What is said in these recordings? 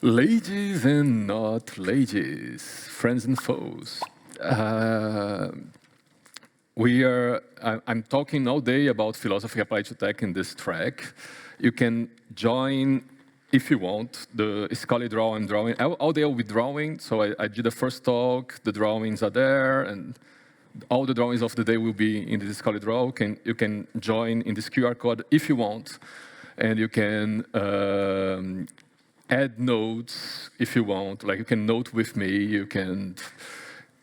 Ladies and not ladies, friends and foes. I'm talking all day about philosophy applied to tech in this track. You can join, if you want, the Scholarly Draw I'm drawing. All day I'll be drawing, so I did the first talk, the drawings are there, and all the drawings of the day will be in the Scholarly Draw. You can join in this QR code if you want, and you can add notes if you want. Like, you can note with me, you can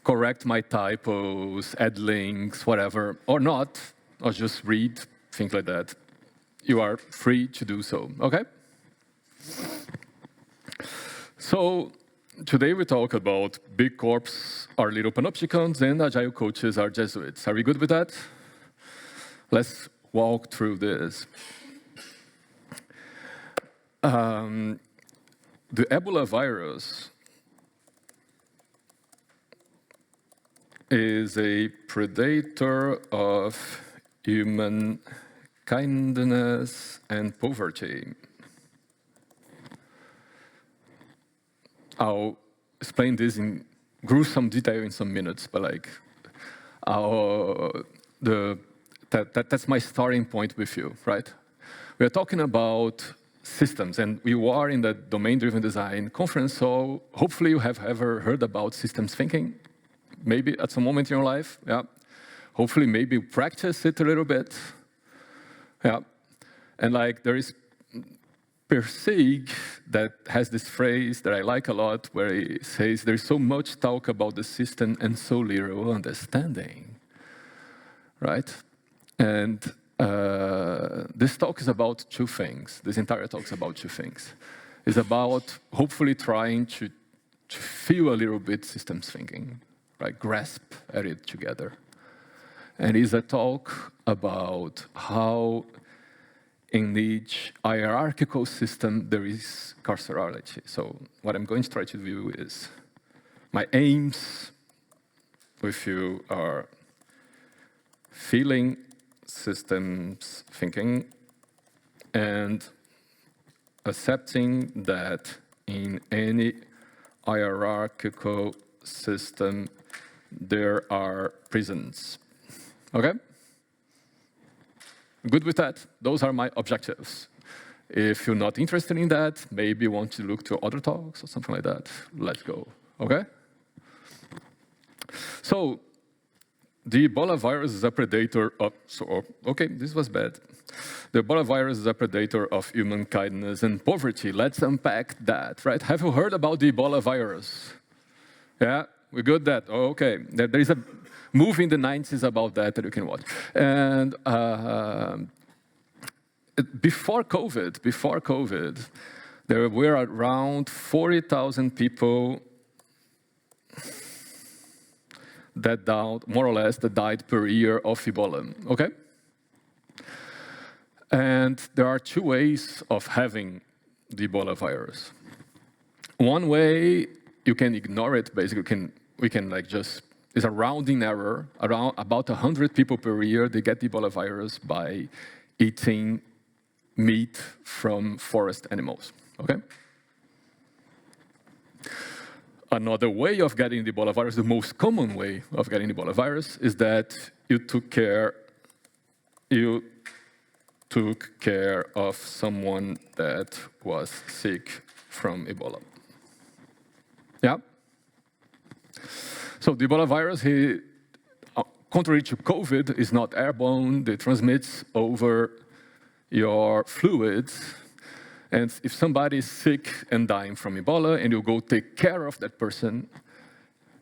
correct my typos, add links, whatever, or not, or just read, things like that. You are free to do so, okay? So today we talk about big corps are little panopticons and agile coaches are Jesuits. Are we good with that? Let's walk through this. The Ebola virus is a predator of human kindness and poverty. I'll explain this in gruesome detail in some minutes, but like, that's my starting point with you, right? We are talking about systems, and we are in the domain-driven design conference, so hopefully you have ever heard about systems thinking, maybe at some moment in your life, yeah. Hopefully maybe practice it a little bit, yeah. And like, there is Persig that has this phrase that I like a lot, where he says, there's so much talk about the system and so little understanding, right? And this talk is about two things. This entire talk is about two things. It's about hopefully trying to feel a little bit systems thinking, right? Grasp at it together. And it's a talk about how in each hierarchical system there is carcerality. So what I'm going to try to do is, my aims with you are feeling systems thinking and accepting that in any hierarchical system there are prisons. Okay? Good with that? Those are my objectives. If you're not interested in that, maybe you want to look to other talks or something like that, let's go, okay? So, the Ebola virus is a predator of, okay, this was bad. The Ebola virus is a predator of human kindness and poverty. Let's unpack that, right? Have you heard about the Ebola virus? Yeah, we got that, oh, okay. There is a movie in the 90s about that you can watch. And before COVID, there were around 40,000 people that died, more or less, that died per year of Ebola, okay? And there are two ways of having the Ebola virus. One way, you can ignore it, basically, we can like just, it's a rounding error, around about 100 people per year, they get the Ebola virus by eating meat from forest animals, okay? Another way of getting the Ebola virus, the most common way of getting the Ebola virus, is that you took care of someone that was sick from Ebola. Yeah? So the Ebola virus, contrary to COVID, is not airborne. It transmits over your fluids. And if somebody is sick and dying from Ebola, and you go take care of that person,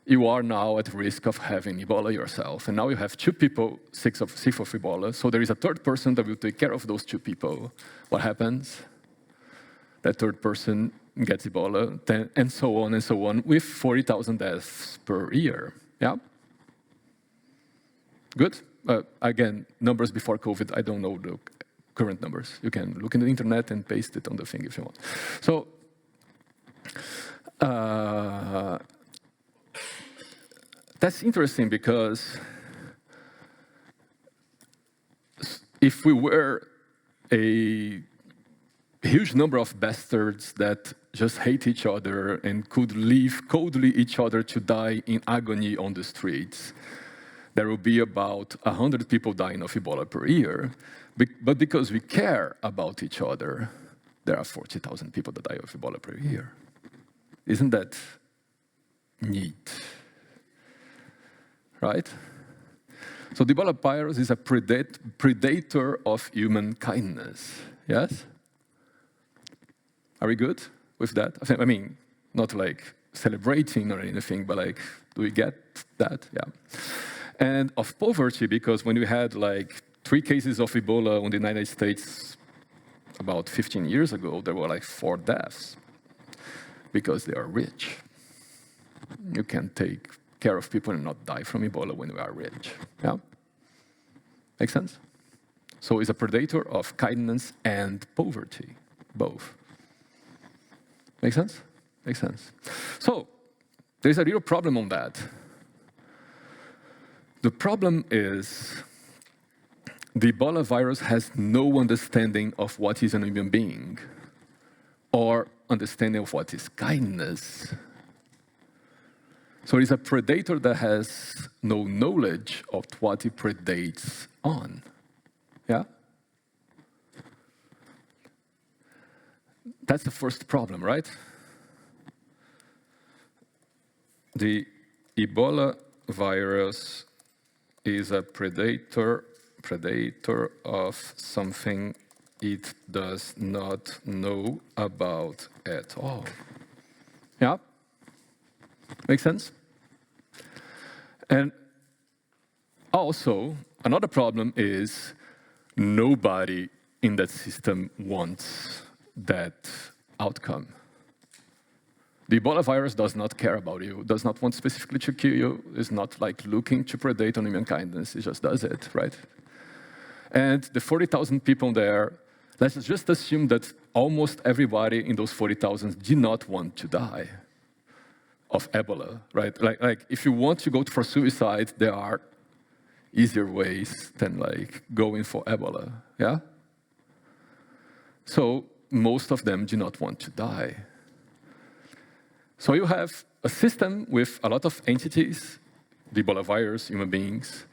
you are now at risk of having Ebola yourself. And now you have two people sick of Ebola, so there is a third person that will take care of those two people. What happens? That third person gets Ebola, and so on, with 40,000 deaths per year. Yeah? Good? Again, numbers before COVID, I don't know the current numbers. You can look in the internet and paste it on the thing if you want. So, that's interesting because if we were a a huge number of bastards that just hate each other and could leave coldly each other to die in agony on the streets. There will be about 100 people dying of Ebola per year. But because we care about each other, there are 40,000 people that die of Ebola per year. Isn't that neat? Right? So the Ebola virus is a predator of human kindness. Yes? Are we good with that? I mean, not like celebrating or anything, but like, do we get that? Yeah. And of poverty, because when we had like 3 cases of Ebola in the United States about 15 years ago, there were like 4 deaths because they are rich. You can take care of people and not die from Ebola when you are rich. Yeah? Make sense? So it's a predator of kindness and poverty, both. Make sense? Makes sense. So there's a real problem on that. The problem is the Ebola virus has no understanding of what is a human being or understanding of what is kindness. So it's a predator that has no knowledge of what it predates on. Yeah? That's the first problem, right? The Ebola virus is a predator of something it does not know about at all. Yeah? Make sense? And also, another problem is nobody in that system wants that outcome. The Ebola virus does not care about you, does not want specifically to kill you, is not like looking to predate on human kindness, it just does it, right? And the 40,000 people there, let's just assume that almost everybody in those 40,000 did not want to die of Ebola, right? Like if you want to go for suicide, there are easier ways than like going for Ebola, yeah? So most of them do not want to die. So you have a system with a lot of entities, the Ebola virus, human beings,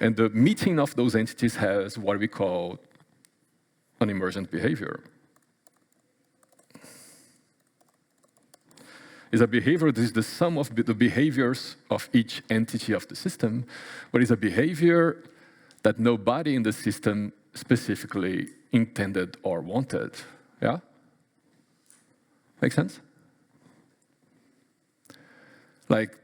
and the meeting of those entities has what we call an emergent behavior. It's a behavior that is the sum of the behaviors of each entity of the system, but it's a behavior that nobody in the system specifically intended or wanted. Yeah? Make sense? Like,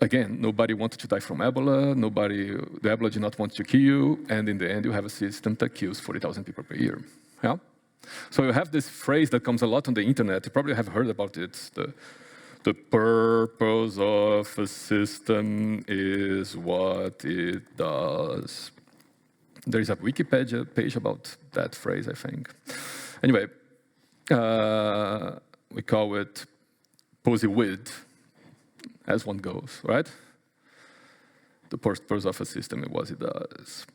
again, nobody wanted to die from Ebola, the Ebola did not want to kill you, and in the end you have a system that kills 40,000 people per year. Yeah? So you have this phrase that comes a lot on the internet, you probably have heard about it, the purpose of a system is what it does. There is a Wikipedia page about that phrase, I think. Anyway, we call it posy-wid, as one goes, right? The purpose of a system is what it does.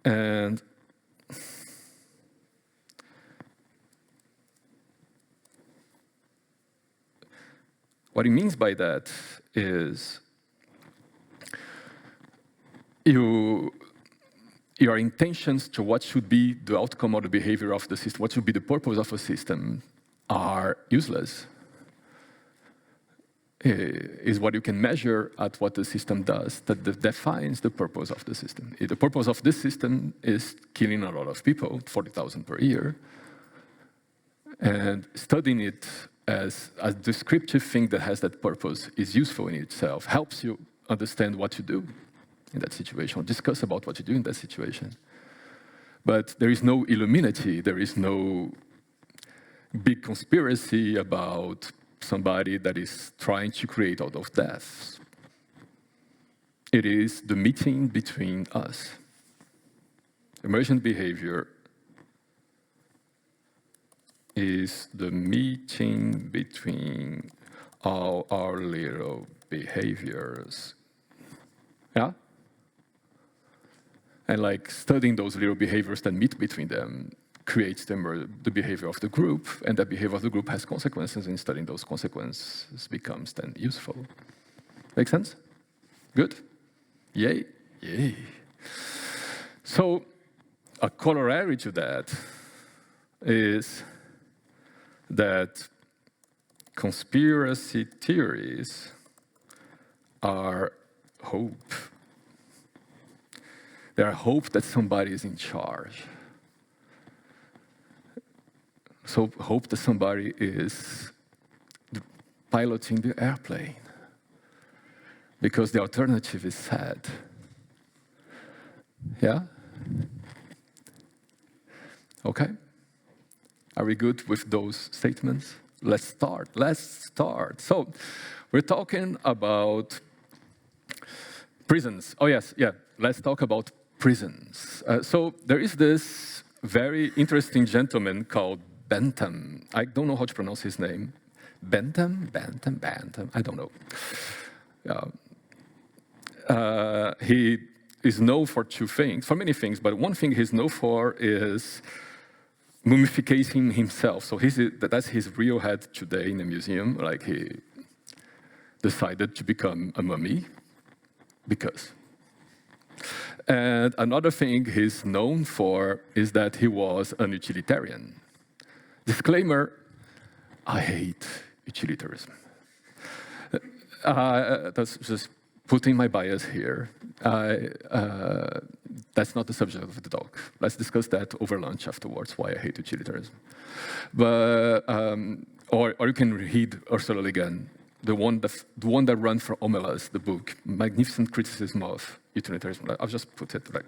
And what it means by that is your intentions to what should be the outcome or the behavior of the system, what should be the purpose of a system, are useless. Is what you can measure at what the system does that defines the purpose of the system. The purpose of this system is killing a lot of people, 40,000 per year, and studying it as a descriptive thing that has that purpose is useful in itself, helps you understand what to do in that situation, or discuss about what to do in that situation. But there is no Illuminati, there is no big conspiracy about somebody that is trying to create all those deaths. It is the meeting between us. Emergent behavior is the meeting between all our little behaviors. Yeah? And like studying those little behaviors that meet between them creates the behavior of the group, and that behavior of the group has consequences, and studying those consequences becomes then useful. Make sense? Good? Yay? Yay. So a corollary to that is that conspiracy theories are hope. They are hope that somebody is in charge. So hope that somebody is piloting the airplane, because the alternative is sad. Yeah? Okay? Are we good with those statements? Let's start. So, we're talking about prisons. Oh yes, yeah, let's talk about prisons. So, there is this very interesting gentleman called Bentham. I don't know how to pronounce his name. Bentham, I don't know. He is known for two things, for many things, but one thing he's known for is mummification himself. So that's his real head today in the museum. Like, he decided to become a mummy because. And another thing he's known for is that he was an utilitarian. Disclaimer, I hate utilitarianism. That's just putting my bias here. That's not the subject of the talk. Let's discuss that over lunch afterwards, why I hate utilitarianism. But, or you can read Ursula Le Guin, the one that ran for Omelas, the book, Magnificent Criticism of Utilitarianism. I'll just put it like,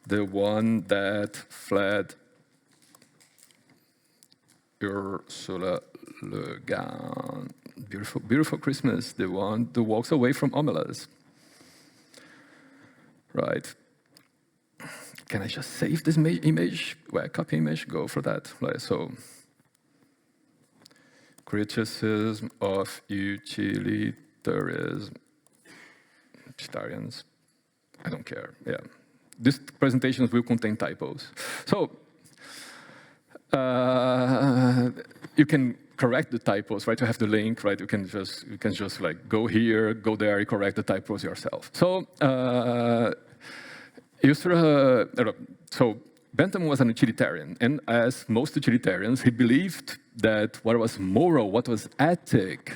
the one that fled Ursula Le Guin. Beautiful, beautiful Christmas, the one that walks away from Omelas. Right. Can I just save this image? Well, copy image, go for that. Right, so, criticism of utilitarians. I don't care, yeah. These presentations will contain typos. So, you can correct the typos, right? You have the link, right? You can just like go here, go there, you correct the typos yourself. So, so Bentham was an utilitarian, and as most utilitarians, he believed that what was moral, what was ethic,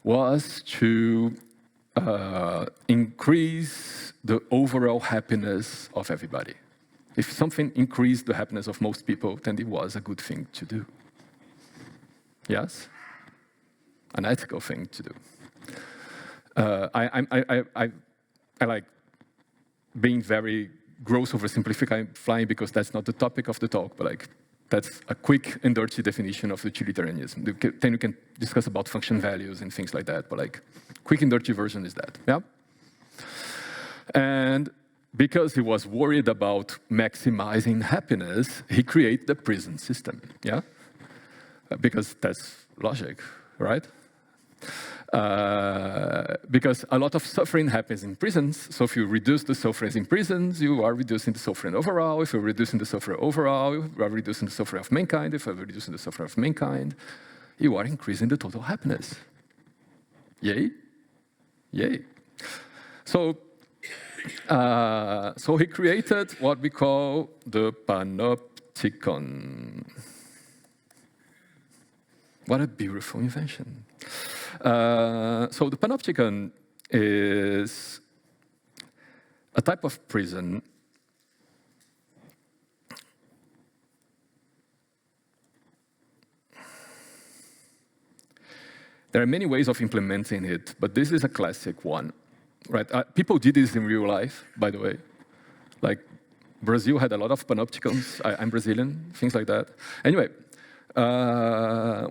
was to increase the overall happiness of everybody. If something increased the happiness of most people, then it was a good thing to do. Yes? An ethical thing to do. I like being very gross oversimplifying because that's not the topic of the talk, but like that's a quick and dirty definition of utilitarianism. Then you can discuss about function values and things like that, but like quick and dirty version is that, yeah? And because he was worried about maximizing happiness, he created the prison system, yeah? Because that's logic, right? Because a lot of suffering happens in prisons, so if you reduce the suffering in prisons, you are reducing the suffering overall. If you're reducing the suffering overall, you are reducing the suffering of mankind. If you're reducing the suffering of mankind, you are increasing the total happiness. Yay? Yay. So he created what we call the panopticon. What a beautiful invention. So the panopticon is a type of prison There are many ways of implementing it, but this is a classic one, right? People did this in real life, by the way. Like, Brazil had a lot of panopticons. I'm Brazilian, things like that. Anyway, a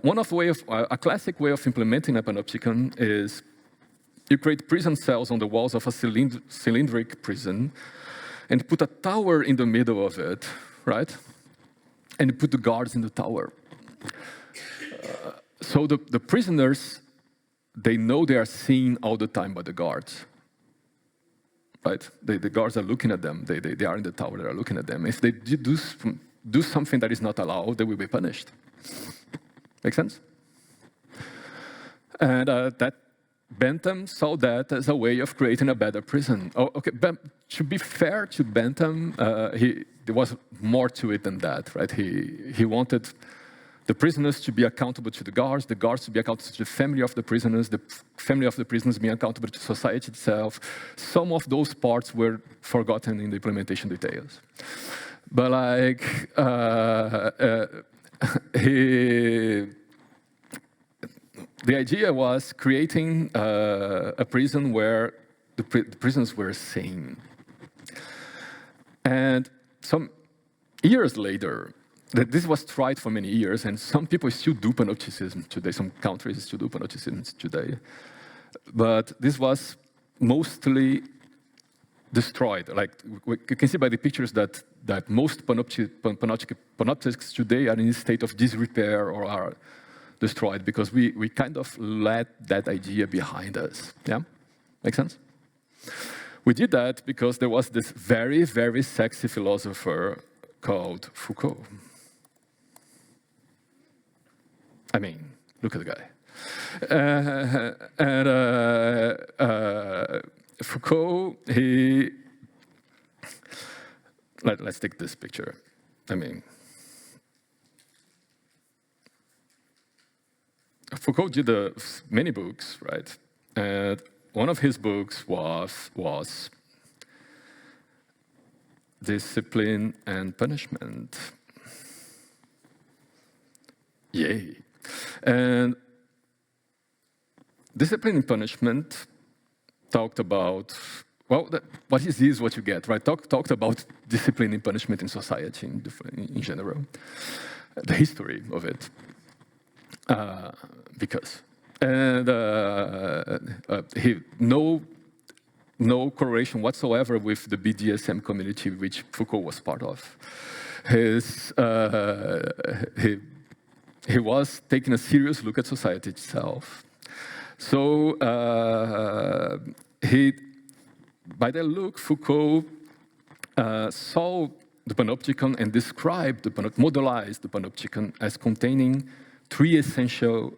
classic way of implementing a panopticon is you create prison cells on the walls of a cylindric prison and put a tower in the middle of it, right? And you put the guards in the tower. So the prisoners, they know they are seen all the time by the guards. right? The guards are looking at them. They are in the tower. They are looking at them. If they do something that is not allowed, they will be punished. Make sense? And that Bentham saw that as a way of creating a better prison. Oh, okay, but to be fair to Bentham, there was more to it than that, right? He wanted the prisoners to be accountable to the guards to be accountable to the family of the family of the prisoners being accountable to society itself. Some of those parts were forgotten in the implementation details. But like, the idea was creating a prison where the prisoners were sane. And some years later, this was tried for many years, and some people still do panopticism today. Some countries still do panopticism today. But this was mostly destroyed. Like you can see by the pictures that most panoptics today are in a state of disrepair or are destroyed because we kind of let that idea behind us. Yeah? Make sense? We did that because there was this very, very sexy philosopher called Foucault. I mean, look at the guy. Foucault, let's take this picture. I mean, Foucault did many books, right? And one of his books was Discipline and Punishment. Yay. And Discipline and Punishment talked about, well, what is this, what you get, right? Talked about discipline and punishment in society in general, the history of it. No correlation whatsoever with the BDSM community which Foucault was part of. He was taking a serious look at society itself. So by that look, Foucault saw the panopticon and described modelized the panopticon as containing three essential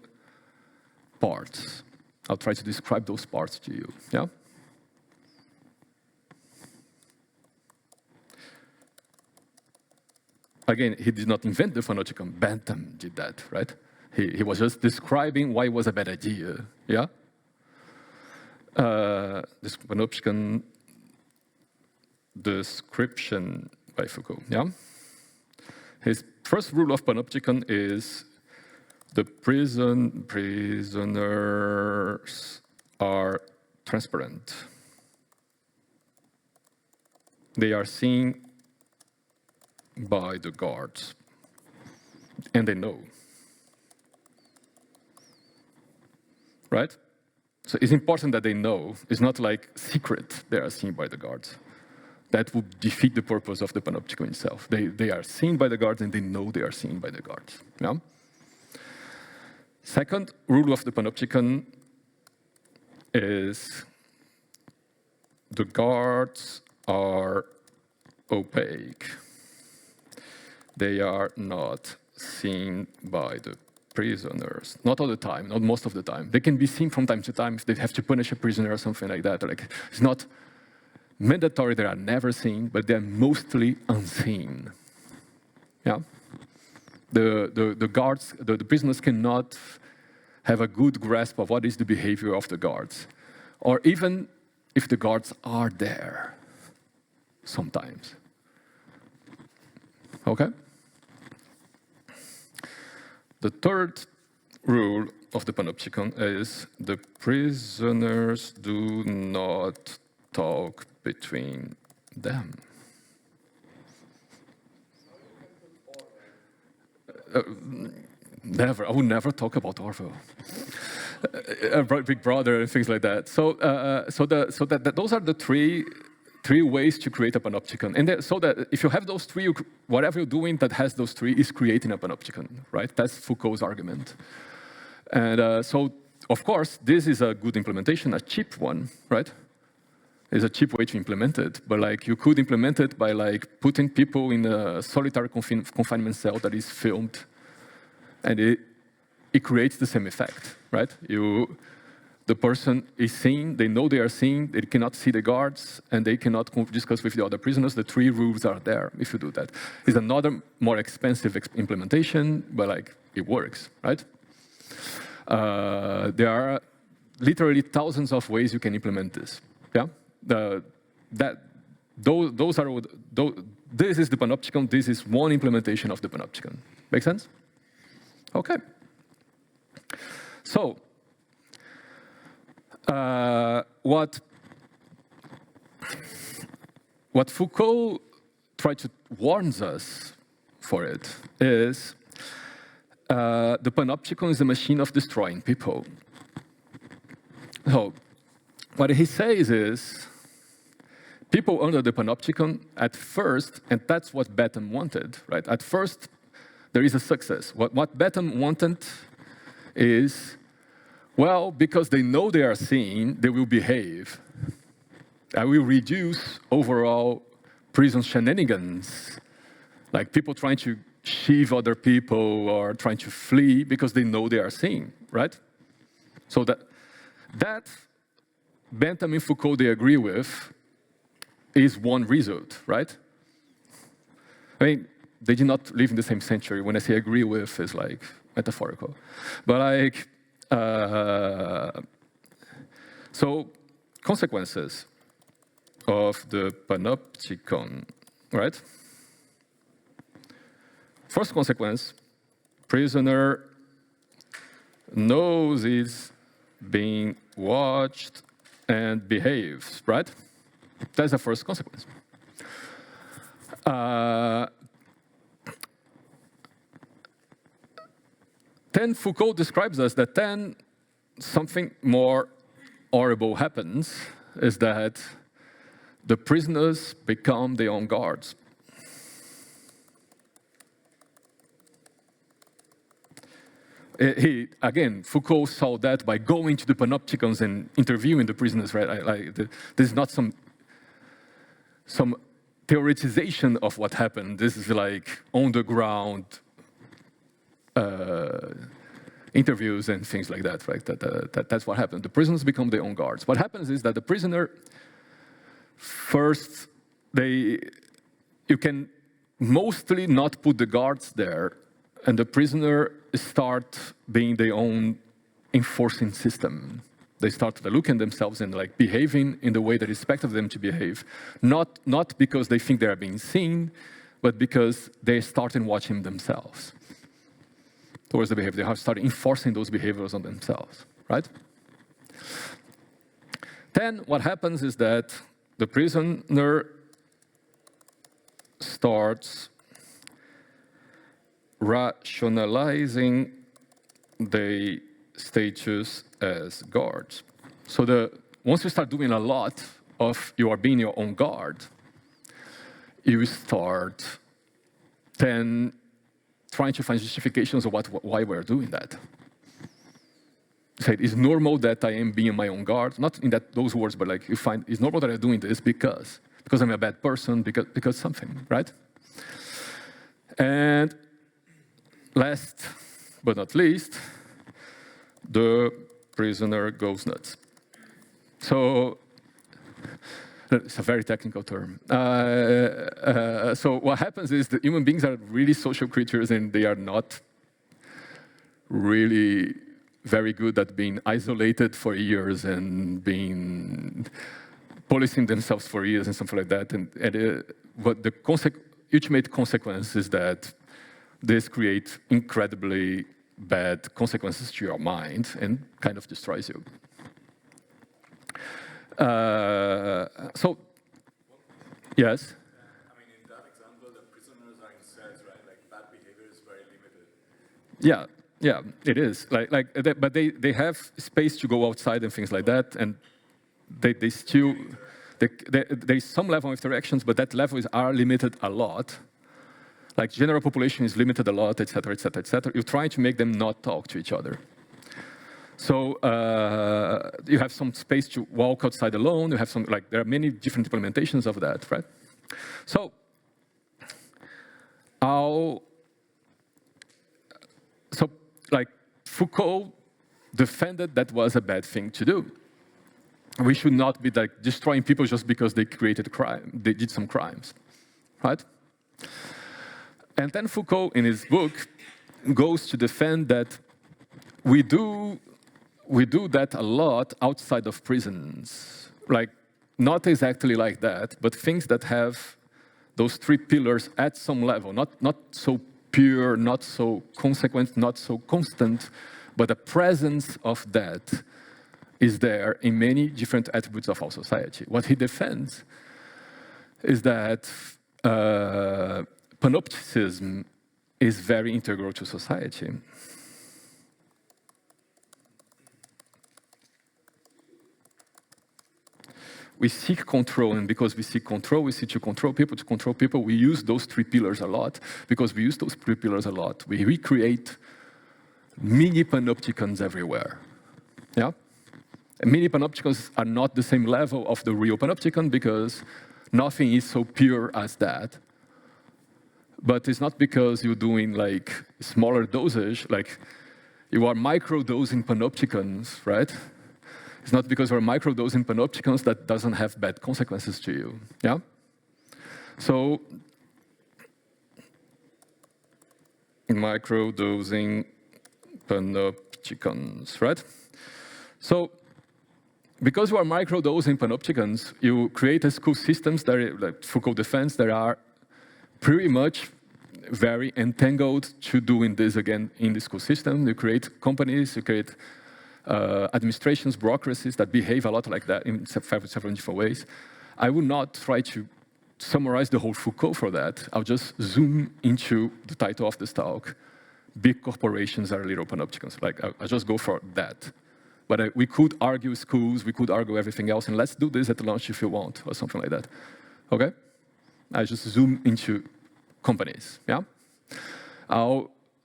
parts. I'll try to describe those parts to you. Yeah. Again, he did not invent the panopticon. Bentham did that, right? He was just describing why it was a bad idea. Yeah. This panopticon description by Foucault. Yeah. His first rule of panopticon is the prisoners are transparent. They are seen by the guards, and they know. Right? So it's important that they know. It's not like secret they are seen by the guards. That would defeat the purpose of the panopticon itself. They are seen by the guards, and they know they are seen by the guards. Yeah? Second rule of the panopticon is the guards are opaque. They are not seen by the prisoners. Not all the time, not most of the time. They can be seen from time to time if they have to punish a prisoner or something like that. Like, it's not mandatory, they are never seen, but they're mostly unseen. Yeah? The guards, the prisoners cannot have a good grasp of what is the behavior of the guards. Or even if the guards are there, sometimes. Okay? The third rule of the panopticon is the prisoners do not talk between them. Never. I would never talk about Orwell. Big Brother and things like that. So those are the three ways to create a panopticon. And so that if you have those three, whatever you're doing that has those three is creating a panopticon, right? That's Foucault's argument. And so, of course, this is a good implementation, a cheap one, right? is a cheap way to implement it, but like you could implement it by like putting people in a solitary confinement cell that is filmed, and it creates the same effect, right? The person is seen, they know they are seen, they cannot see the guards, and they cannot discuss with the other prisoners. The 3 rules are there if you do that. It's another more expensive implementation, but like it works, right? There are literally thousands of ways you can implement this. Yeah, this is the panopticon. This is one implementation of the panopticon. Make sense? Okay. So, what Foucault tried to warn us for it is the panopticon is a machine of destroying people. So, what he says is, people under the panopticon at first, and that's what Bentham wanted, right? At first, there is a success. What Bentham wanted is, well, because they know they are seen, they will behave. I will reduce overall prison shenanigans, like people trying to shiv other people or trying to flee because they know they are seen, right? So that Bentham and Foucault, they agree with, is one result, right? I mean, they did not live in the same century. When I say agree with, it's like metaphorical. But like, so consequences of the panopticon, right? First consequence, prisoner knows he's being watched and behaves, right? That's the first consequence. Then Foucault describes us that then something more horrible happens, is that the prisoners become their own guards. Again, Foucault saw that by going to the panopticons and interviewing the prisoners, right? This is not some theoretization of what happened. This is like on the ground interviews and things like that, right? That's what happened. The prisoners become their own guards. What happens is that the prisoner, first, you can mostly not put the guards there, and the prisoner start being their own enforcing system. They start looking themselves and like behaving in the way that is expected of them to behave, not because they think they are being seen, but because they start watching themselves towards the behavior. They have started enforcing those behaviors on themselves, right? Then what happens is that the prisoner starts rationalizing their status as guards. So once you start doing a lot of you are being your own guard, you start then trying to find justifications of why we're doing that. Say, it's normal that I am being my own guard, not in those words, but like you find it's normal that I'm doing this because I'm a bad person, because something, right? And last but not least, the prisoner goes nuts. So it's a very technical term. So what happens is that human beings are really social creatures, and they are not really very good at being isolated for years and being policing themselves for years and something like that. But the ultimate consequence is that this creates incredibly bad consequences to your mind and kind of destroys you. So, yes? I mean, in that example, the prisoners are in cells, right? Like, bad behavior is very limited. Yeah, it is. But they have space to go outside and things like that, and they still, there's some level of interactions, but that level are limited a lot. Like general population is limited a lot, et cetera, et cetera, et cetera. You're trying to make them not talk to each other. So you have some space to walk outside alone. You have some, like, there are many different implementations of that, right? So like, Foucault defended that was a bad thing to do. We should not be like destroying people just because they created crime, they did some crimes, right? And then Foucault, in his book, goes to defend that we do that a lot outside of prisons. Like, not exactly like that, but things that have those three pillars at some level, not so pure, not so consequent, not so constant, but the presence of that is there in many different attributes of our society. What he defends is that panopticism is very integral to society. We seek control, and because we seek control, we seek to control people, we use those three pillars a lot. Because we use those three pillars a lot, we recreate mini panopticons everywhere. Yeah? And mini panopticons are not the same level of the real panopticon because nothing is so pure as that. But it's not because you're doing like smaller dosage, like you are microdosing panopticons, right? It's not because we're microdosing panopticons that doesn't have bad consequences to you, yeah? So, microdosing panopticons, right? So, because you are microdosing panopticons, you create a school systems that, like Foucault defends, that are pretty much very entangled to doing this again in the school system. You create companies, you create administrations, bureaucracies that behave a lot like that in several different ways. I will not try to summarize the whole Foucault for that. I'll just zoom into the title of this talk. Big corporations are little panopticons. Like, I'll just go for that. But we could argue schools, we could argue everything else, and let's do this at lunch if you want, or something like that. Okay? I just zoom into companies, yeah?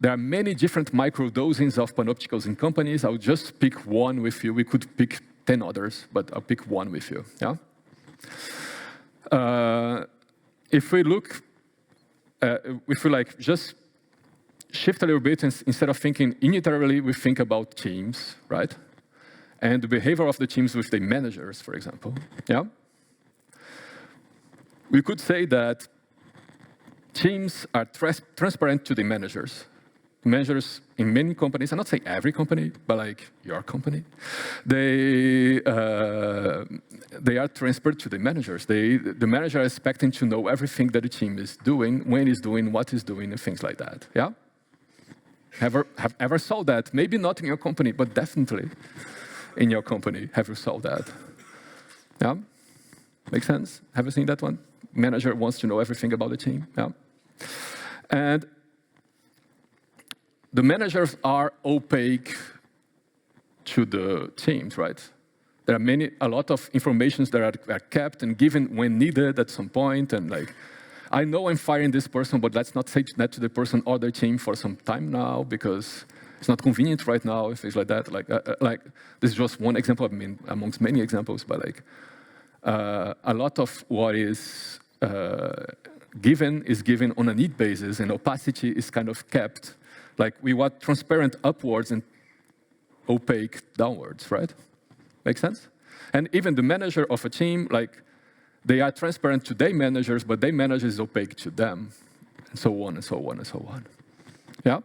There are many different microdosings of panopticons in companies. I'll just pick one with you. We could pick 10 others, but I'll pick one with you, yeah? If we look, if we like just shift a little bit, and instead of thinking unitarily, we think about teams, right? And the behavior of the teams with the managers, for example, yeah? We could say that teams are transparent to the managers. Managers in many companies, I'm not saying every company, but like your company, they are transparent to the managers. The manager is expecting to know everything that the team is doing, when it's doing, what it's doing, and things like that, yeah? Have ever saw that? Maybe not in your company, but definitely in your company. Have you saw that? Yeah? Make sense? Have you seen that one? Manager wants to know everything about the team, yeah? And the managers are opaque to the teams, right? There are a lot of informations that are kept and given when needed at some point, and like, I know I'm firing this person, but let's not say that to the person or the team for some time now because it's not convenient right now, things like that. Like this is just one example, I mean, amongst many examples, but like a lot of what is given on a need basis, and opacity is kind of kept. Like, we want transparent upwards and opaque downwards, right? Make sense? And even the manager of a team, like, they are transparent to their managers, but their manager is opaque to them, and so on and so on and so on. Yeah?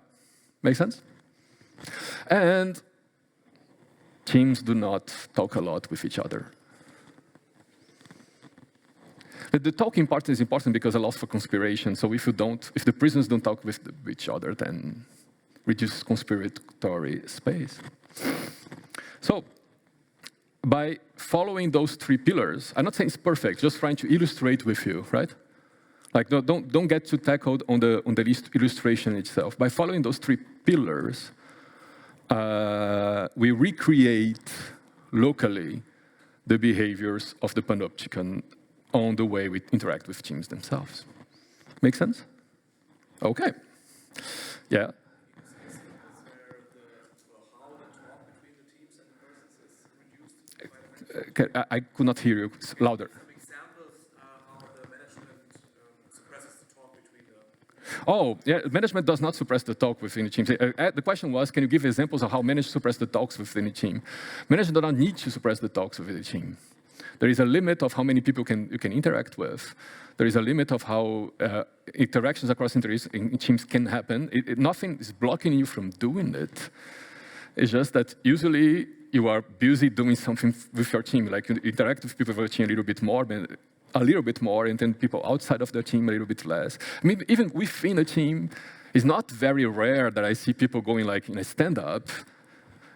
Make sense? And teams do not talk a lot with each other. But the talking part is important because it allows for conspiration. So if the prisoners don't talk with each other, then reduces conspiratory space. So by following those three pillars, I'm not saying it's perfect, just trying to illustrate with you, right? Like, don't get too tackled on the illustration itself. By following those three pillars, we recreate locally the behaviors of the panopticon on the way we interact with teams themselves. Make sense? Okay. Yeah. How the talk between the Okay, I could not hear you. Louder. Some examples how the management suppresses the talk between the... Oh, yeah, management does not suppress the talk within the team. The question was, can you give examples of how management suppress the talks within the team? Management does not need to suppress the talks within the team. There is a limit of how many people you can interact with. There is a limit of how interactions across in teams can happen. Nothing is blocking you from doing it. It's just that usually you are busy doing something with your team. Like you interact with people of your team a little bit more, and then people outside of the team a little bit less. I mean, even within a team, it's not very rare that I see people going like in a stand-up,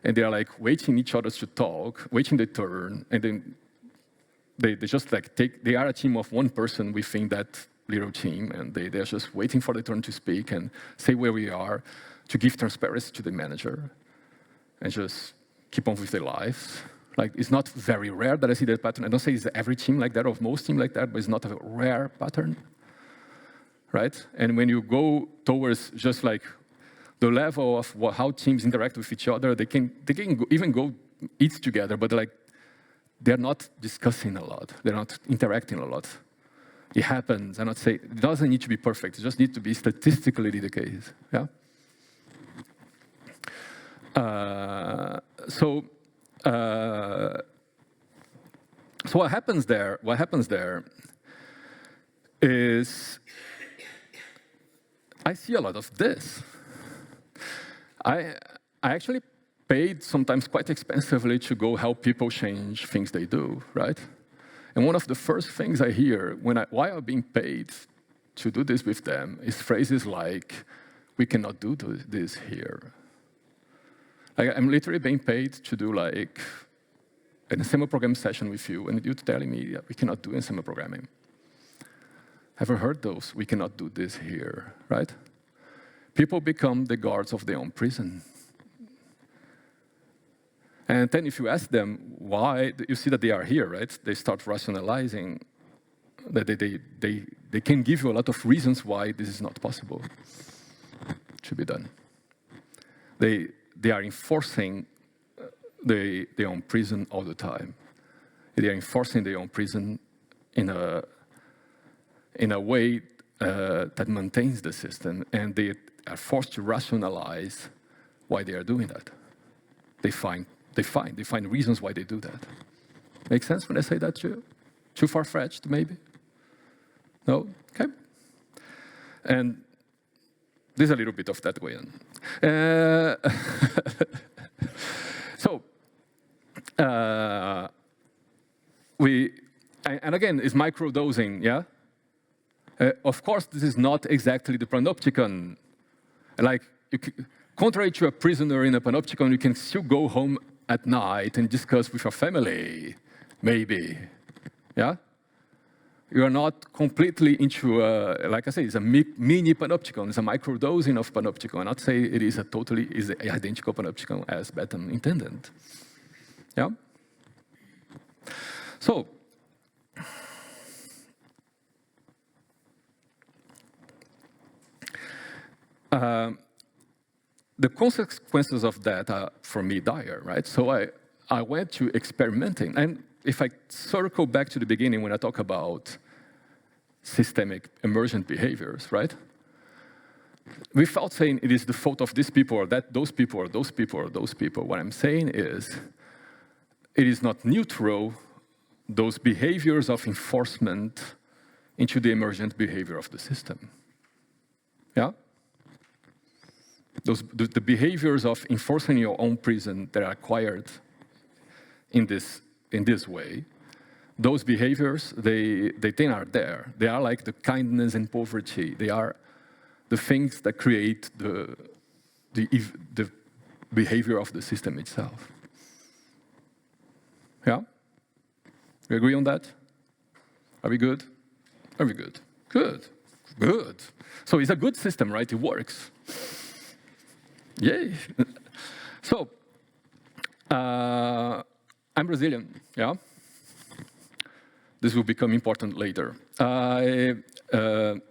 and they are like waiting each other to talk, waiting their turn, and then they just like they are a team of one person within that little team, and they're just waiting for their turn to speak and say where we are, to give transparency to the manager, and just keep on with their lives. Like, it's not very rare that I see that pattern. I don't say it's every team like that or most teams like that, but it's not a rare pattern, right? And when you go towards just like the level of how teams interact with each other, they can even go eat together, but they're not discussing a lot. They're not interacting a lot. It happens. I'm not saying it doesn't need to be perfect. It just needs to be statistically the case. Yeah. So what happens there? What happens there is I see a lot of this. I actually paid sometimes quite expensively to go help people change things they do, right? And one of the first things I hear while I'm being paid to do this with them is phrases like, "We cannot do this here." I'm literally being paid to do like an assembly program session with you, and you're telling me, yeah, we cannot do assembly programming. Ever heard those? We cannot do this here, right? People become the guards of their own prison. And then if you ask them why, you see that they are here, right? They start rationalizing that they can give you a lot of reasons why this is not possible to be done. They are enforcing their own prison all the time. They are enforcing their own prison in a way that maintains the system, and they are forced to rationalize why they are doing that. They find reasons why they do that. Make sense when I say that to you? Too far-fetched, maybe? No? Okay. And there's a little bit of that going on. So, and again, it's microdosing, yeah? Of course, this is not exactly the panopticon. Like, contrary to a prisoner in a panopticon, you can still go home at night and discuss with your family, maybe, yeah? You are not completely into, like I say, it's a mini panopticon, it's a microdosing of panopticon. Not say it is is identical panopticon as Bentham intended. Yeah? So, the consequences of that are, for me, dire, right? So I went to experimenting. And if I circle back to the beginning when I talk about systemic emergent behaviors, right? Without saying it is the fault of these people or that those people or those people or those people, what I'm saying is it is not neutral, those behaviors of enforcement into the emergent behavior of the system. Yeah? The behaviors of enforcing your own prison that are acquired in this way, those behaviors, they are there. They are like the kindness and poverty. They are the things that create the behavior of the system itself. Yeah? We agree on that? Are we good? Are we good? Good. Good. So it's a good system, right? It works. Yay. So, I'm Brazilian, yeah? This will become important later.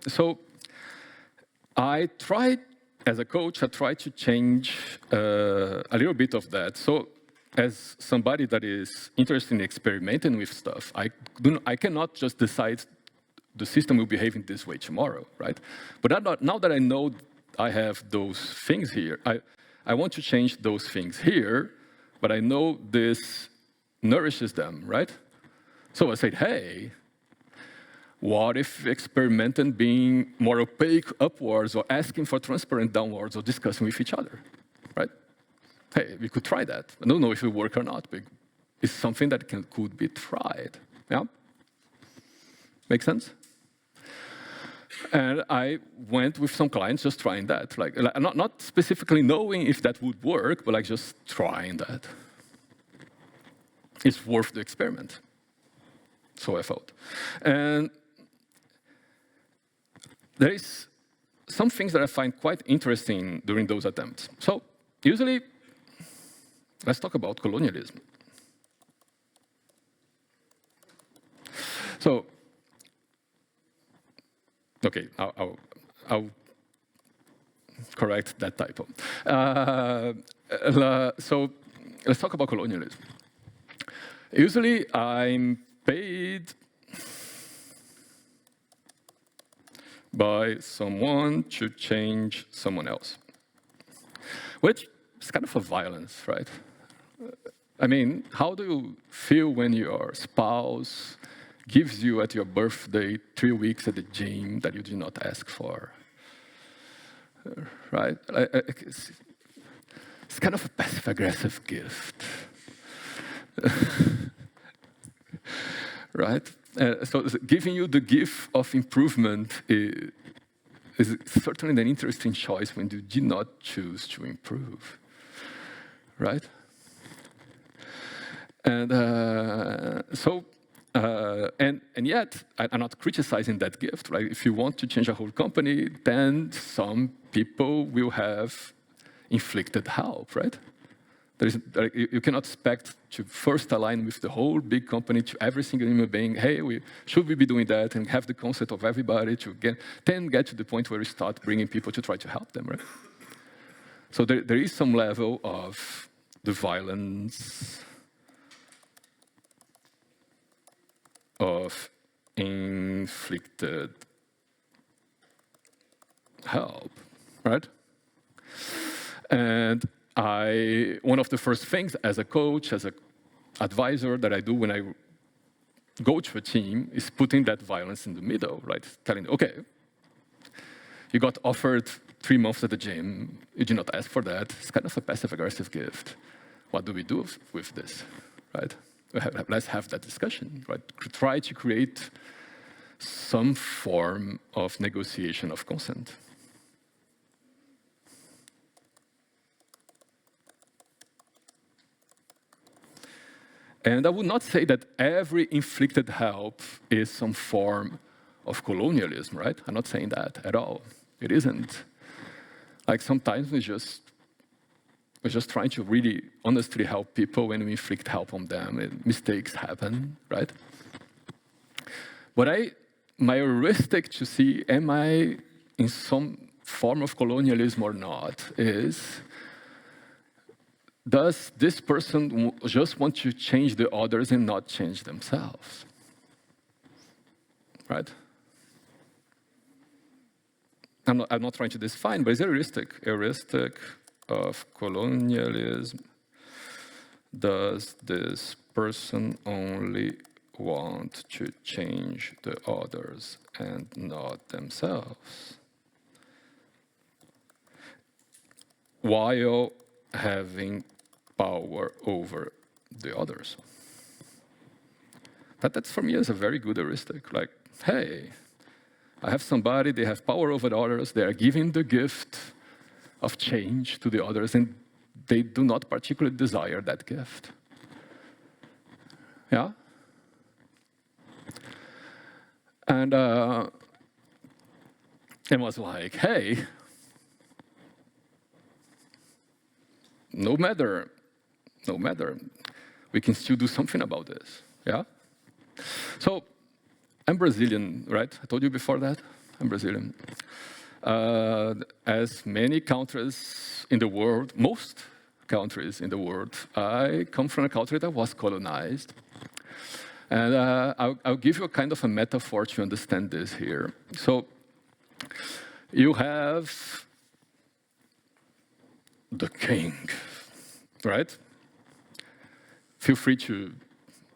So I tried, as a coach, I tried to change a little bit of that. So as somebody that is interested in experimenting with stuff, I cannot just decide the system will behave in this way tomorrow, right? But now that I know I have those things here, I want to change those things here, but I know this nourishes them, right? So I said, hey, what if experimenting being more opaque upwards or asking for transparent downwards or discussing with each other, right? Hey, we could try that. I don't know if it will work or not, but it's something that could be tried, yeah? Make sense? And I went with some clients just trying that, like not specifically knowing if that would work, but like just trying that. It's worth the experiment, so I thought. And there is some things that I find quite interesting during those attempts. So usually, let's talk about colonialism. So, okay, I'll correct that typo. So let's talk about colonialism. Usually, I'm paid by someone to change someone else, which is kind of a violence, right? I mean, how do you feel when your spouse gives you at your birthday 3 weeks at the gym that you did not ask for, right? It's kind of a passive-aggressive gift, right? So giving you the gift of improvement is certainly an interesting choice when you did not choose to improve, right? And and yet, I'm not criticizing that gift, right? If you want to change a whole company, then some people will have inflicted help, right? You cannot expect to first align with the whole big company, to every single human being, hey, should we be doing that, and have the concept of everybody to then get to the point where we start bringing people to try to help them, right? So there is some level of the violence of inflicted help, right? And one of the first things as a coach, as an advisor that I do when I go to a team is putting that violence in the middle, right? Telling, okay, you got offered 3 months at the gym, you did not ask for that, it's kind of a passive-aggressive gift. What do we do with this, right? Let's have that discussion, right? Try to create some form of negotiation of consent. And I would not say that every inflicted help is some form of colonialism, right? I'm not saying that at all. It isn't. Like sometimes we're just trying to really honestly help people when we inflict help on them. Mistakes happen, right? But my heuristic to see, am I in some form of colonialism or not, is, does this person just want to change the others and not change themselves? Right? I'm not trying to define, but it's a heuristic of colonialism. Does this person only want to change the others and not themselves, while having power over the others? That's for me is a very good heuristic. Like, hey, I have somebody, they have power over the others, they are giving the gift of change to the others, and they do not particularly desire that gift. Yeah? And it was like, hey, no matter, we can still do something about this, yeah? So, I'm Brazilian, right? I told you before that, I'm Brazilian. As many countries in the world, most countries in the world. I come from a country that was colonized. And I'll give you a kind of a metaphor to understand this here. So you have the king, right? Feel free to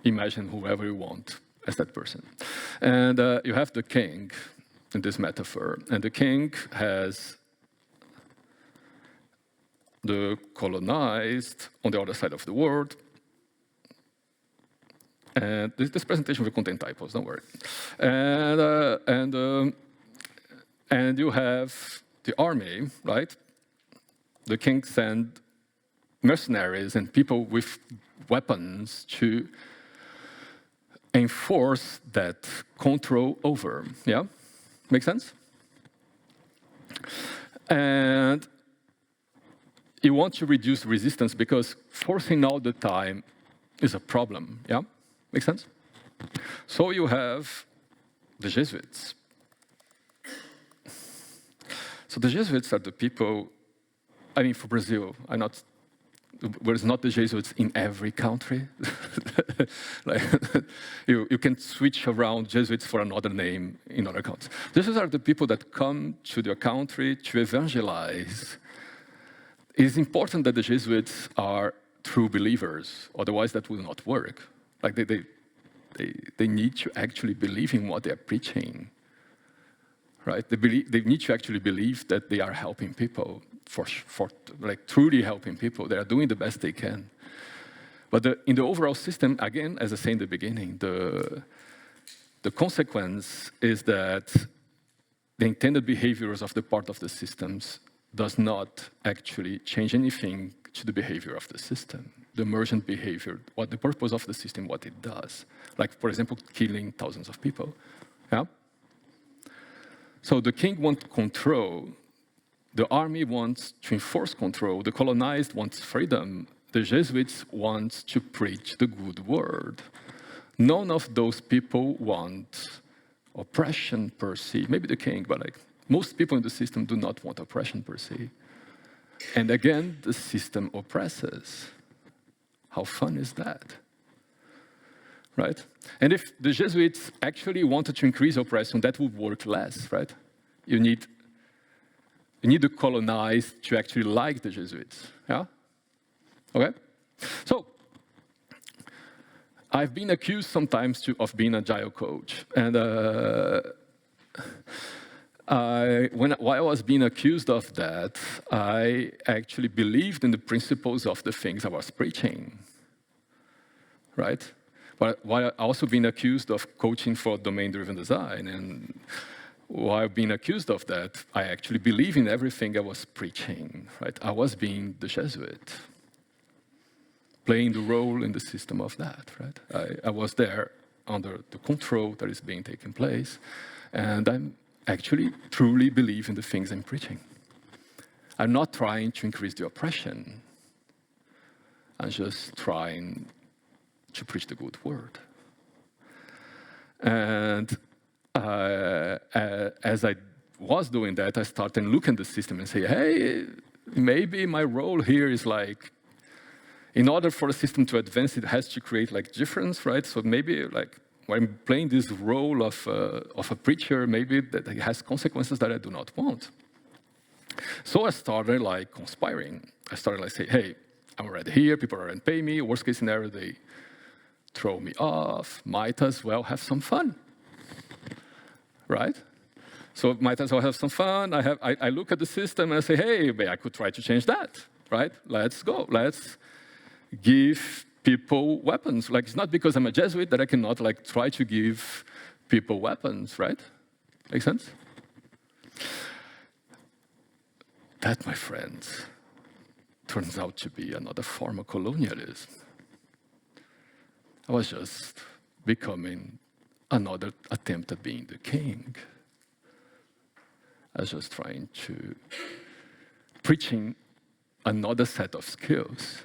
imagine whoever you want as that person. And you have the king in this metaphor. And the king has the colonized on the other side of the world. And this presentation will contain typos, don't worry. And you have the army, right? The king sent mercenaries and people with weapons to enforce that control over, yeah? Make sense? And you want to reduce resistance because forcing all the time is a problem, yeah? Make sense? So you have the Jesuits. So the Jesuits are the people, I mean, for Brazil, there's not the Jesuits in every country. Like, you can switch around Jesuits for another name in other countries. Jesuits are the people that come to their country to evangelize. It is important that the Jesuits are true believers, otherwise that will not work. Like they need to actually believe in what they're preaching, right? They need to actually believe that they are helping people, for like truly helping people. They are doing the best they can. But in the overall system, again, as I said in the beginning, the consequence is that the intended behaviors of the part of the systems does not actually change anything to the behavior of the system. The emergent behavior, what the purpose of the system, what it does. Like, for example, killing thousands of people. Yeah? So the king wants control. The army wants to enforce control. The colonized wants freedom. The Jesuits want to preach the good word. None of those people want oppression per se. Maybe the king, but like most people in the system do not want oppression per se. And again, the system oppresses. How fun is that? Right? And if the Jesuits actually wanted to increase oppression, that would work less, right? You need the colonized to actually like the Jesuits, yeah? Okay? So, I've been accused sometimes of being an Agile coach. And while I was being accused of that, I actually believed in the principles of the things I was preaching, right? But while also being accused of coaching for domain-driven design, and while being accused of that, I actually believe in everything I was preaching, right? I was being the Jesuit, playing the role in the system of that, right? I was there under the control that is being taken place, and I'm actually truly believe in the things I'm preaching. I'm not trying to increase the oppression. I'm just trying to preach the good word. And as I was doing that, I started looking at the system and say, hey, maybe my role here is like, in order for a system to advance, it has to create like difference, right? So maybe like when I'm playing this role of a preacher, maybe that it has consequences that I do not want. So I started like conspiring. I started like say, hey, I'm already here, people already pay me, worst case scenario, they throw me off, might as well have some fun, right? So might as well have some fun. I look at the system and I say, hey, I could try to change that, right? Let's go, let's give people weapons. Like, it's not because I'm a Jesuit that I cannot like try to give people weapons, right? Make sense? That, my friends, turns out to be another form of colonialism. I was just becoming another attempt at being the king. I was just trying to preaching another set of skills.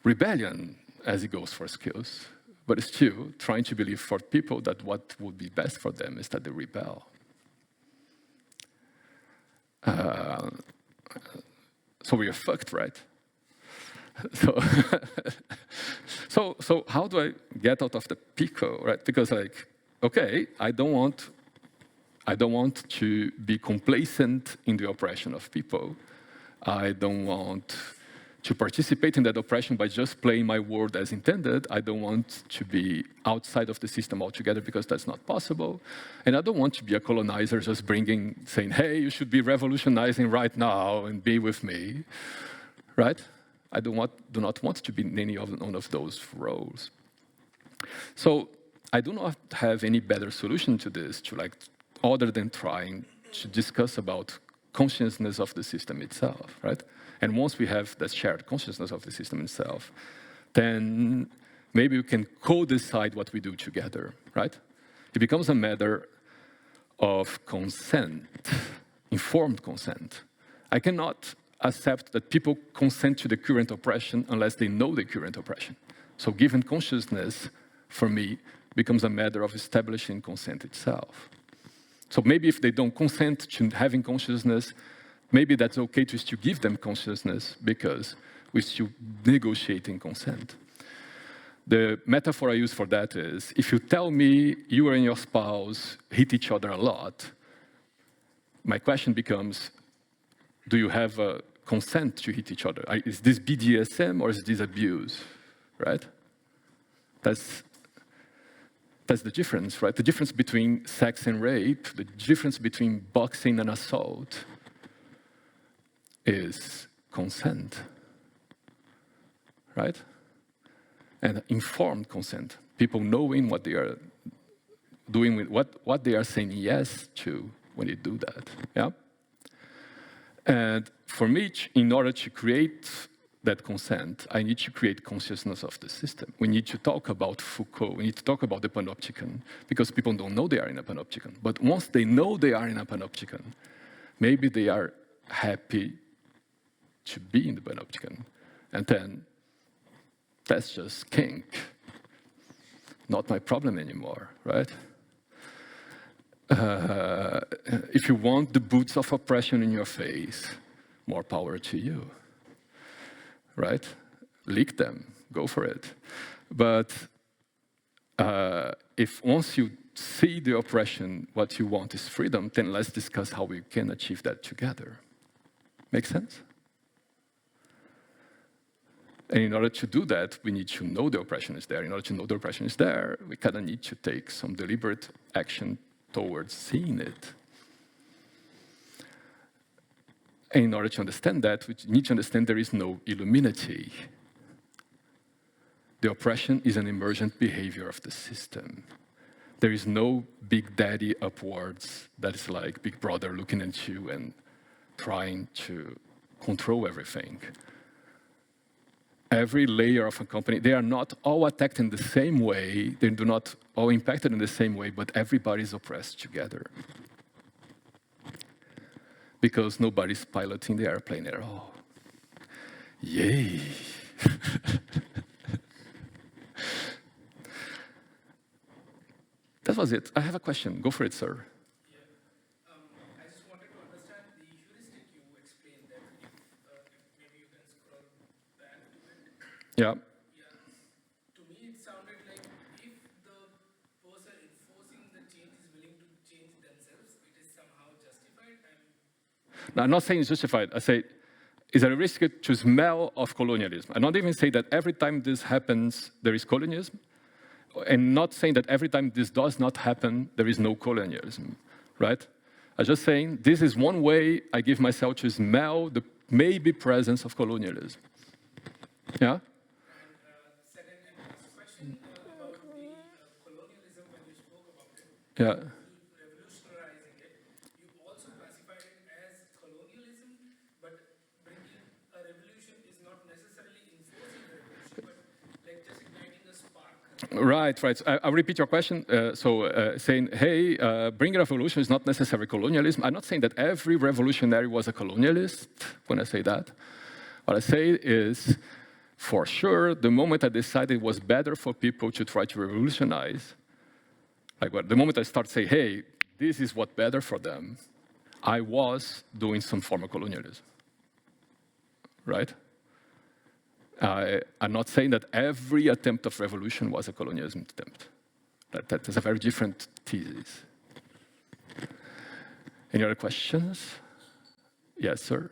Rebellion, as it goes for skills, but still trying to believe for people that what would be best for them is that they rebel. so we are fucked, right? So, so how do I get out of the pickle, right? Because like, okay, I don't want to be complacent in the oppression of people. I don't want to participate in that oppression by just playing my world as intended. I don't want to be outside of the system altogether because that's not possible. And I don't want to be a colonizer just saying, hey, you should be revolutionizing right now and be with me, right? I do not want to be in any of one of those roles. So I do not have any better solution to this, other than trying to discuss about consciousness of the system itself, right? And once we have that shared consciousness of the system itself, then maybe we can co-decide what we do together, right? It becomes a matter of consent, informed consent. I cannot accept that people consent to the current oppression unless they know the current oppression. So given consciousness, for me, becomes a matter of establishing consent itself. So maybe if they don't consent to having consciousness, maybe that's okay to still give them consciousness because we're still negotiating consent. The metaphor I use for that is, if you tell me you and your spouse hit each other a lot, my question becomes, do you have a consent to hit each other? Is this BDSM or is this abuse, right? That's the difference, right? The difference between sex and rape, the difference between boxing and assault is consent, right? And informed consent, people knowing what they are doing with what they are saying yes to when they do that, yeah? And for me, in order to create that consent, I need to create consciousness of the system. We need to talk about Foucault, we need to talk about the panopticon, because people don't know they are in a panopticon. But once they know they are in a panopticon, maybe they are happy to be in the panopticon. And then that's just kink. Not my problem anymore, right? If you want the boots of oppression in your face, more power to you, right? Lick them, go for it. But if once you see the oppression, what you want is freedom, then let's discuss how we can achieve that together. Make sense? And in order to do that, we need to know the oppression is there. In order to know the oppression is there, we kind of need to take some deliberate action towards seeing it. And in order to understand that, we need to understand there is no Illuminati. The oppression is an emergent behavior of the system. There is no big daddy upwards that is like Big Brother looking at you and trying to control everything. Every layer of a company, they are not all attacked in the same way, they do not all impacted in the same way, but everybody's oppressed together. Because nobody's piloting the airplane at all. Yay! That was it. I have a question. Go for it, sir. I just wanted to understand the heuristic you explained that if maybe you can scroll back to it. Yeah. Yeah. To me, it sounded like if the person enforcing the change is willing to change themselves, it is somehow justified. No, I'm not saying it's justified. I say, is there a risk to smell of colonialism? I'm not even saying that every time this happens, there is colonialism. And not saying that every time this does not happen, there is no colonialism, right? I'm just saying this is one way I give myself to smell the maybe presence of colonialism. Yeah? And second and last question about the colonialism when you spoke about it. Yeah. Revolutionizing it, you also classified it as colonialism, but bringing a revolution is not necessarily enforcing a revolution, but like just igniting a spark. Right. So I'll repeat your question. Saying, hey, bringing a revolution is not necessarily colonialism. I'm not saying that every revolutionary was a colonialist when I say that. What I say is, for sure, the moment I decided it was better for people to try to revolutionize, the moment I start saying, hey, this is what's better for them, I was doing some form of colonialism. right? I'm not saying that every attempt of revolution was a colonialism attempt. That is a very different thesis. Any other questions? Yes, sir.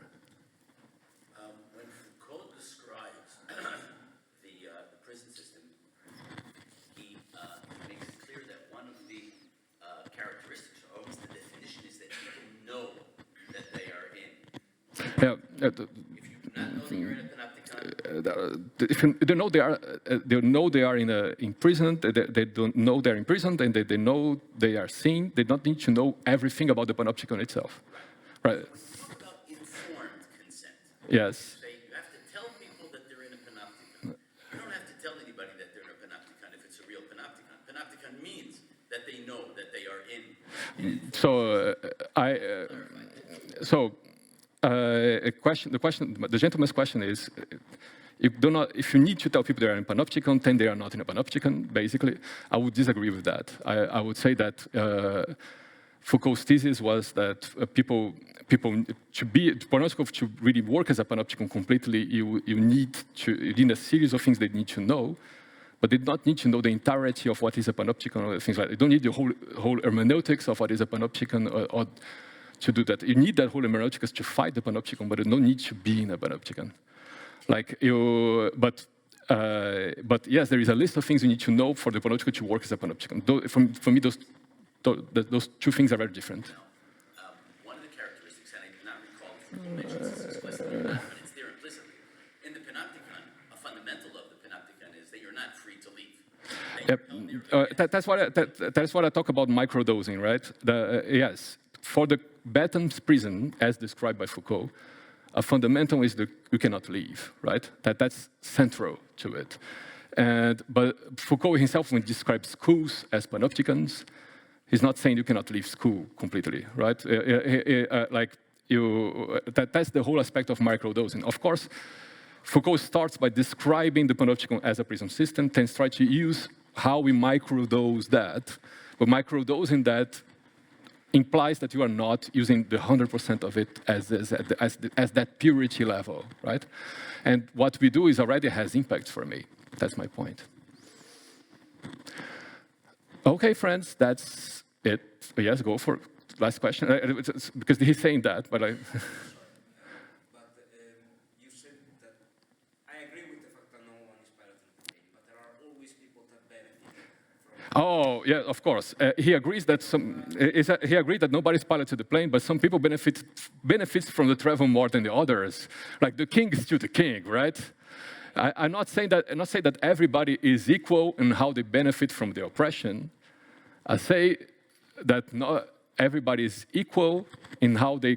When Foucault describes the prison system, he makes it clear that one of the characteristics, or almost the definition, is that people know that they are in. Yeah. If you do not know that you're in a panopticon, If they know they are imprisoned. They don't know they're imprisoned, and they know they are seen. They don't need to know everything about the panopticon itself, right? talk about informed consent. Yes. Say you have to tell people that they're in a panopticon. You don't have to tell anybody that they're in a panopticon if it's a real panopticon. Panopticon means that they know that they are in. The gentleman's question is, if you need to tell people they are in a panopticon, then they are not in a panopticon, basically. I would disagree with that. I would say that Foucault's thesis was that panopticon to really work as a panopticon completely, you need a series of things they need to know, but they do not need to know the entirety of what is a panopticon or things like that. You don't need the whole hermeneutics of what is a panopticon or to do that. You need that whole hermeneutics to fight the panopticon, but you don't need to be in a panopticon. But yes, there is a list of things you need to know for the panopticon to work as a panopticon. For me, those two things are very different. One of the characteristics, and I do not recall if Foucault mentions this explicitly or not, but it's there implicitly. In the panopticon, a fundamental of the panopticon is that you're not free to leave. That's what I talk about microdosing, right? Yes, for the Betham's prison, as described by Foucault, a fundamental is that you cannot leave, right? That's central to it. But Foucault himself, when he describes schools as panopticons, he's not saying you cannot leave school completely, right? That's the whole aspect of microdosing. Of course, Foucault starts by describing the panopticon as a prison system, then tries to use how we microdose that. But microdosing that implies that you are not using the 100% of it as that purity level, right? And what we do is already has impact for me. That's my point. Okay, friends, that's it. Yes, go for last question. Because he's saying that, but I... You said that I agree with the fact that no one is piloting the plane, but there are always people that benefit from... Oh, yeah, of course. He agrees that he agreed that nobody's piloted the plane, but some people benefits from the travel more than the others. Like the king is still the king, right? I'm not saying that everybody is equal in how they benefit from the oppression. I say that not everybody is equal in how they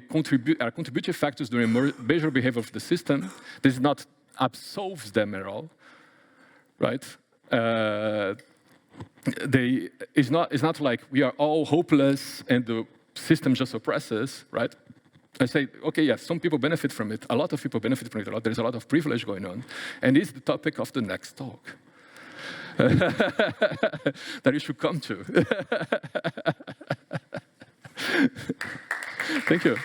are contributive factors during measure behavior of the system. This not absolves them at all, right? It's not like we are all hopeless and the system just oppresses, right? I say, okay, yes, some people benefit from it. A lot of people benefit from it. There's a lot of privilege going on. And it's the topic of the next talk that you should come to. Thank you.